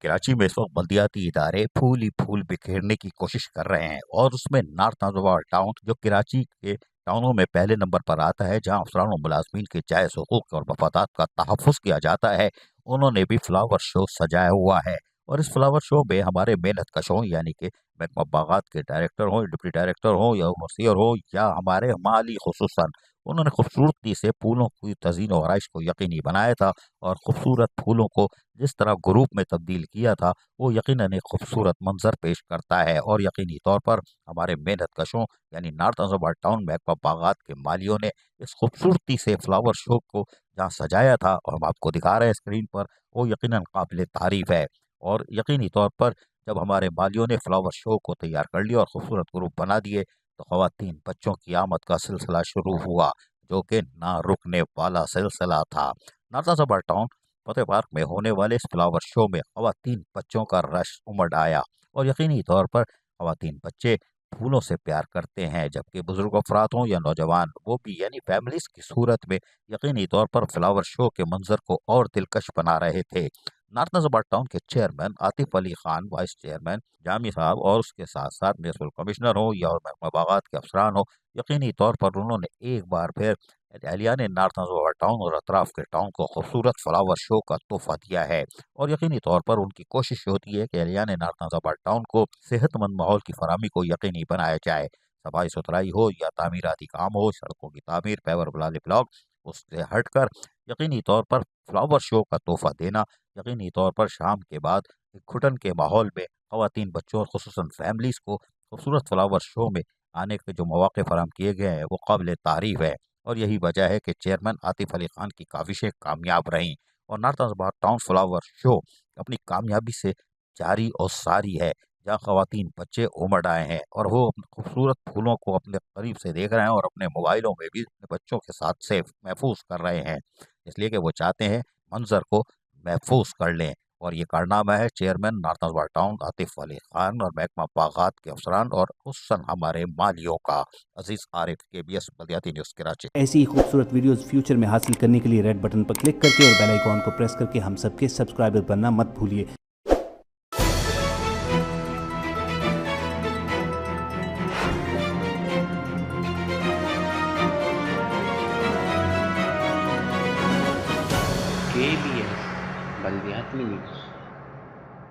कराची में इस वक्त बल्दियाती इदारे फूल ही फूल बिखेरने की कोशिश कर रहे हैं और उसमें नॉर्थ नाज़रबाद टाउन जो कराची के टाउनों में पहले नंबर पर आता है, जहां अफसरान और मुलाजमीन के जायज़ हुकूक और मफादात का तहफ़्फ़ुज़ किया जाता है, उन्होंने भी फ्लावर शो सजाया हुआ है। और इस फ्लावर शो में हमारे मेहनत कशों यानी कि महकमा बागात के डायरेक्टर हों, डिप्टी डायरेक्टर हों या ओवरसियर हो या हमारे माली खुसूसन, उन्होंने खूबसूरती से फूलों की तज़ीन व आराइश को यकीनी बनाया था। और खूबसूरत फूलों को जिस तरह ग्रुप में तब्दील किया था, वो यकीनन एक खूबसूरत मंजर पेश करता है। और यकीनी तौर पर हमारे मेहनत कशों यानी नॉर्थ नाज़रबाद टाउन महकमा बागात के मालियों ने इस खूबसूरती से फ्लावर शो को जहाँ सजाया था और हम आपको दिखा रहे हैं स्क्रीन पर, वो यकीनन काबिल तारीफ है। और यकीनी तौर पर जब हमारे मालियों ने फ्लावर शो को तैयार कर लिया और खूबसूरत ग्रुप बना दिए, तो ख़वातीन बच्चों की आमद का सिलसिला शुरू हुआ, जो कि ना रुकने वाला सिलसिला था। नॉर्थ नाज़रबाद टाउन फतेह पार्क में होने वाले इस फ्लावर शो में ख़वातीन बच्चों का रश उमड़ आया। और यकीनी तौर पर ख़वातीन बच्चे फूलों से प्यार करते हैं, जबकि बुजुर्ग अफराद हों या नौजवान, वो भी यानी फैमिलीज की सूरत में यकीनी तौर पर फ्लावर शो के मंजर को और दिलकश बना रहे थे। नॉर्थ नाज़रबाद टाउन के chairman Atif Ali Khan, vice chairman Jami साहब और उसके साथ साथ म्युनिसिपल कमिश्नर हो या महकमा बागात के अफसरान हो, यकीनी तौर पर उन्होंने एक बार फिर एहलिया ने नॉर्थ नाज़रबाद टाउन और अतराफ के टाउन को खूबसूरत फ्लावर शो का तोहफा दिया है। और यकीनी तौर पर उनकी कोशिश होती है कि एहलिया ने नॉर्थ नाज़रबाद टाउन को सेहतमंद माहौल की फराहमी को यकीनी बनाया जाए। सफाई सुथराई हो या तामीराती काम हो, सड़कों की तामीर, पेवर वाले ब्लॉक, उससे हटकर यकीनी तौर पर फ्लावर शो का तोहफा देना, यकीनी तौर पर शाम के बाद एक घुटन के माहौल में खवातीन बच्चों और खुसूसन फैमिलीज़ को खूबसूरत फ्लावर शो में आने के जो मौके फराहम किए गए हैं, वो काबिल तारीफ है। और यही वजह है कि चेयरमैन आतिफ अली खान की काविशें कामयाब रहीं और north Nazarabad town flower show अपनी कामयाबी से जारी और सारी है, जहाँ खवातीन बच्चे उमड़ आए हैं और वो अपने खूबसूरत फूलों को अपने करीब से देख रहे हैं और अपने मोबाइलों में भी अपने बच्चों के साथ सेफ महफूज कर रहे हैं, इसलिए कि वो चाहते हैं मंजर को महफूज कर लें। और ये कारनामा है chairman north Nazarabad town Atif Ali Khan और महकमा बागात के अफसरान और खुसूसन हमारे मालियों का। अजीज़ आरिफ, KBS बल्दियाती न्यूज़ कराची। ऐसी ही खूबसूरत वीडियोस फ्यूचर में हासिल करने के लिए रेड बटन पर क्लिक करके और बेल आइकॉन को प्रेस करके हम सबके सब्सक्राइबर बनना मत भूलिए। KBS बल्दियाती न्यूज़।